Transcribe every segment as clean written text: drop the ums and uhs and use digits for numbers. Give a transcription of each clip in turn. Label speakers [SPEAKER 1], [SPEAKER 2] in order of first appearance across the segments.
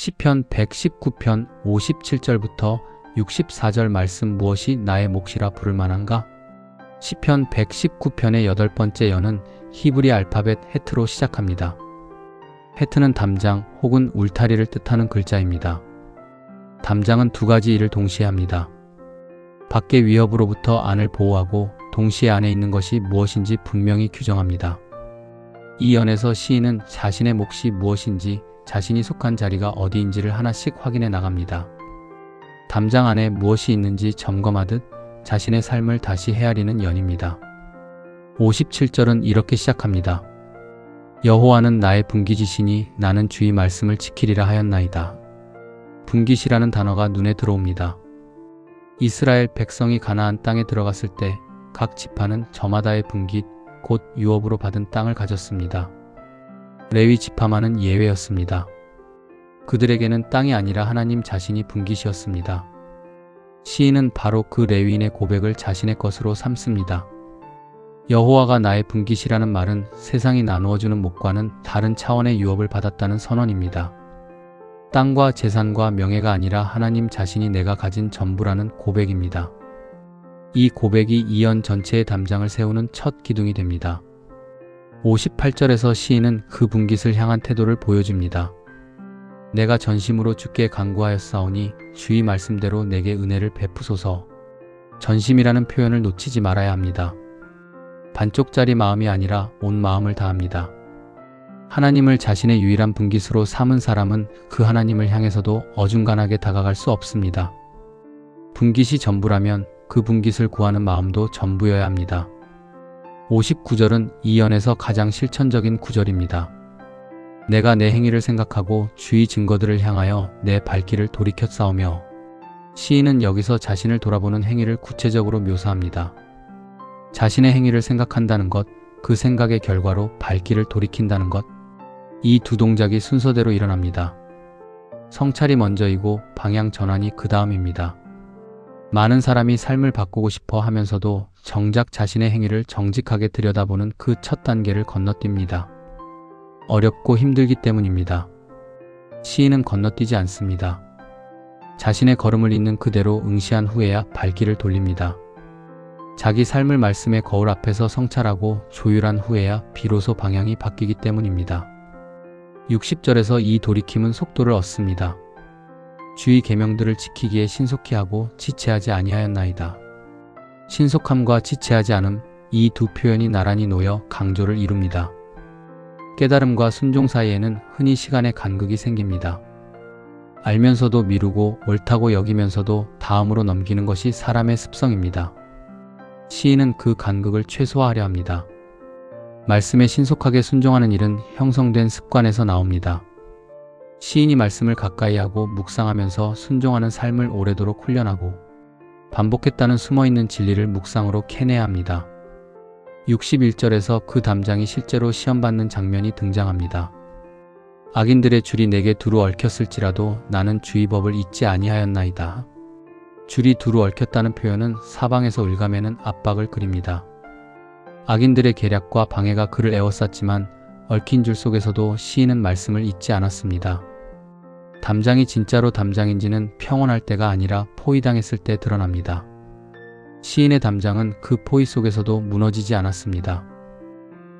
[SPEAKER 1] 시편 119편 57절부터 64절 말씀 무엇이 나의 몫이라 부를 만한가? 시편 119편의 8번째 여는 히브리 알파벳 헤트로 시작합니다. 헤트는 담장 혹은 울타리를 뜻하는 글자입니다. 담장은 두 가지 일을 동시에 합니다. 밖의 위협으로부터 안을 보호하고 동시에 안에 있는 것이 무엇인지 분명히 규정합니다. 이 연에서 시인은 자신의 몫이 무엇인지, 자신이 속한 자리가 어디인지를 하나씩 확인해 나갑니다. 담장 안에 무엇이 있는지 점검하듯 자신의 삶을 다시 헤아리는 연입니다. 57절은 이렇게 시작합니다. 여호와는 나의 분깃이시니 나는 주의 말씀을 지키리라 하였나이다. 분깃이라는 단어가 눈에 들어옵니다. 이스라엘 백성이 가나안 땅에 들어갔을 때 각 지파는 저마다의 분깃, 곧 유업으로 받은 땅을 가졌습니다. 레위 지파만은 예외였습니다. 그들에게는 땅이 아니라 하나님 자신이 분깃이었습니다. 시인은 바로 그 레위인의 고백을 자신의 것으로 삼습니다. 여호와가 나의 분깃이라는 말은 세상이 나누어주는 몫과는 다른 차원의 유업을 받았다는 선언입니다. 땅과 재산과 명예가 아니라 하나님 자신이 내가 가진 전부라는 고백입니다. 이 고백이 이 연 전체의 담장을 세우는 첫 기둥이 됩니다. 58절에서 시인은 그 분깃을 향한 태도를 보여줍니다. 내가 전심으로 주께 간구하였사오니 주의 말씀대로 내게 은혜를 베푸소서. 전심이라는 표현을 놓치지 말아야 합니다. 반쪽짜리 마음이 아니라 온 마음을 다합니다. 하나님을 자신의 유일한 분깃으로 삼은 사람은 그 하나님을 향해서도 어중간하게 다가갈 수 없습니다. 분깃이 전부라면 그 분깃을 구하는 마음도 전부여야 합니다. 59절은 이 연에서 가장 실천적인 구절입니다. 내가 내 행위를 생각하고 주의 증거들을 향하여 내 발길을 돌이켰사오며. 시인은 여기서 자신을 돌아보는 행위를 구체적으로 묘사합니다. 자신의 행위를 생각한다는 것, 그 생각의 결과로 발길을 돌이킨다는 것, 이 두 동작이 순서대로 일어납니다. 성찰이 먼저이고 방향 전환이 그 다음입니다. 많은 사람이 삶을 바꾸고 싶어 하면서도 정작 자신의 행위를 정직하게 들여다보는 그 첫 단계를 건너뜁니다. 어렵고 힘들기 때문입니다. 시인은 건너뛰지 않습니다. 자신의 걸음을 잇는 그대로 응시한 후에야 발길을 돌립니다. 자기 삶을 말씀의 거울 앞에서 성찰하고 조율한 후에야 비로소 방향이 바뀌기 때문입니다. 60절에서 이 돌이킴은 속도를 얻습니다. 주의 계명들을 지키기에 신속히 하고 지체하지 아니하였나이다. 신속함과 지체하지 않음, 이 두 표현이 나란히 놓여 강조를 이룹니다. 깨달음과 순종 사이에는 흔히 시간의 간극이 생깁니다. 알면서도 미루고 옳다고 여기면서도 다음으로 넘기는 것이 사람의 습성입니다. 시인은 그 간극을 최소화하려 합니다. 말씀에 신속하게 순종하는 일은 형성된 습관에서 나옵니다. 시인이 말씀을 가까이 하고 묵상하면서 순종하는 삶을 오래도록 훈련하고 반복했다는 숨어있는 진리를 묵상으로 캐내야 합니다. 61절에서 그 담장이 실제로 시험받는 장면이 등장합니다. 악인들의 줄이 내게 두루 얽혔을지라도 나는 주의 법을 잊지 아니하였나이다. 줄이 두루 얽혔다는 표현은 사방에서 옭아매는 압박을 그립니다. 악인들의 계략과 방해가 그를 에워쌌지만 얽힌 줄 속에서도 시인은 말씀을 잊지 않았습니다. 담장이 진짜로 담장인지는 평온할 때가 아니라 포위당했을 때 드러납니다. 시인의 담장은 그 포위 속에서도 무너지지 않았습니다.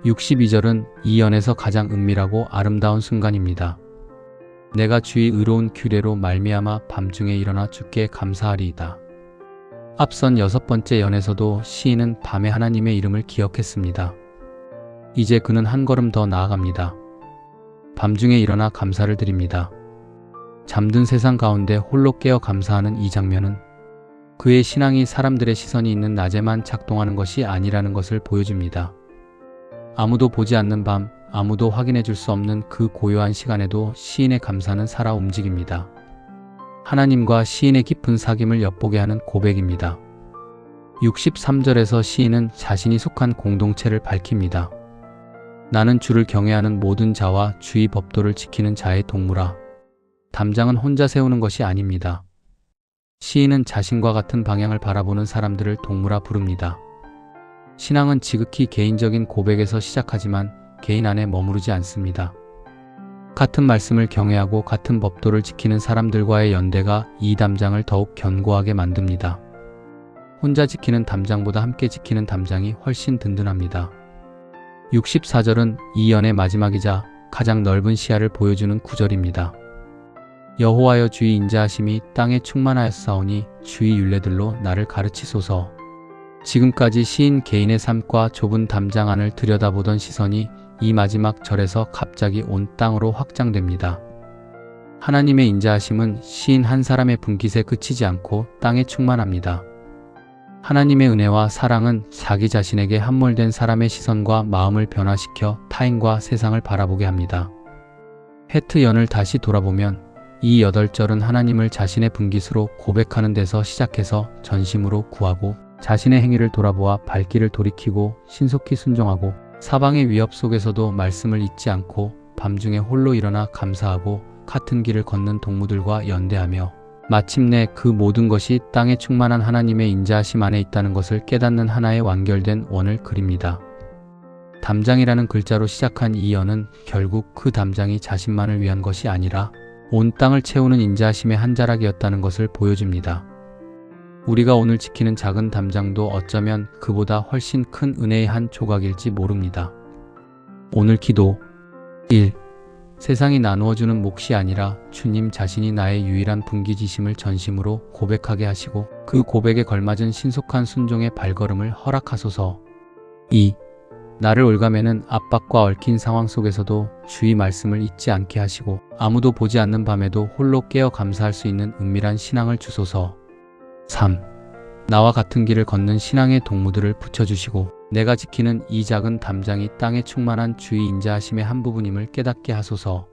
[SPEAKER 1] 62절은 이 연에서 가장 은밀하고 아름다운 순간입니다. 내가 주의 의로운 규례로 말미암아 밤중에 일어나 주께 감사하리이다. 앞선 6번째 연에서도 시인은 밤에 하나님의 이름을 기억했습니다. 이제 그는 한 걸음 더 나아갑니다. 밤중에 일어나 감사를 드립니다. 잠든 세상 가운데 홀로 깨어 감사하는 이 장면은 그의 신앙이 사람들의 시선이 있는 낮에만 작동하는 것이 아니라는 것을 보여줍니다. 아무도 보지 않는 밤, 아무도 확인해 줄 수 없는 그 고요한 시간에도 시인의 감사는 살아 움직입니다. 하나님과 시인의 깊은 사귐을 엿보게 하는 고백입니다. 63절에서 시인은 자신이 속한 공동체를 밝힙니다. 나는 주를 경외하는 모든 자와 주의 법도를 지키는 자의 동무라. 담장은 혼자 세우는 것이 아닙니다. 시인은 자신과 같은 방향을 바라보는 사람들을 동무라 부릅니다. 신앙은 지극히 개인적인 고백에서 시작하지만 개인 안에 머무르지 않습니다. 같은 말씀을 경외하고 같은 법도를 지키는 사람들과의 연대가 이 담장을 더욱 견고하게 만듭니다. 혼자 지키는 담장보다 함께 지키는 담장이 훨씬 든든합니다. 64절은 이 연의 마지막이자 가장 넓은 시야를 보여주는 구절입니다. 여호와여 주의 인자하심이 땅에 충만하였사오니 주의 율례들로 나를 가르치소서. 지금까지 시인 개인의 삶과 좁은 담장 안을 들여다보던 시선이 이 마지막 절에서 갑자기 온 땅으로 확장됩니다. 하나님의 인자하심은 시인 한 사람의 분깃에 그치지 않고 땅에 충만합니다. 하나님의 은혜와 사랑은 자기 자신에게 함몰된 사람의 시선과 마음을 변화시켜 타인과 세상을 바라보게 합니다. 헤트 연을 다시 돌아보면 이 8절은 하나님을 자신의 분깃으로 고백하는 데서 시작해서 전심으로 구하고 자신의 행위를 돌아보아 발길을 돌이키고 신속히 순종하고 사방의 위협 속에서도 말씀을 잊지 않고 밤중에 홀로 일어나 감사하고 같은 길을 걷는 동무들과 연대하며 마침내 그 모든 것이 땅에 충만한 하나님의 인자하심 안에 있다는 것을 깨닫는 하나의 완결된 원을 그립니다. 담장이라는 글자로 시작한 이 연은 결국 그 담장이 자신만을 위한 것이 아니라 온 땅을 채우는 인자하심의 한 자락이었다는 것을 보여줍니다. 우리가 오늘 지키는 작은 담장도 어쩌면 그보다 훨씬 큰 은혜의 한 조각일지 모릅니다. 오늘 기도 1. 세상이 나누어주는 몫이 아니라 주님 자신이 나의 유일한 분깃이심을 전심으로 고백하게 하시고 그 고백에 걸맞은 신속한 순종의 발걸음을 허락하소서. 2. 나를 올가매는 압박과 얽힌 상황 속에서도 주의 말씀을 잊지 않게 하시고 아무도 보지 않는 밤에도 홀로 깨어 감사할 수 있는 은밀한 신앙을 주소서. 3. 나와 같은 길을 걷는 신앙의 동무들을 붙여주시고 내가 지키는 이 작은 담장이 땅에 충만한 주의 인자하심의 한 부분임을 깨닫게 하소서.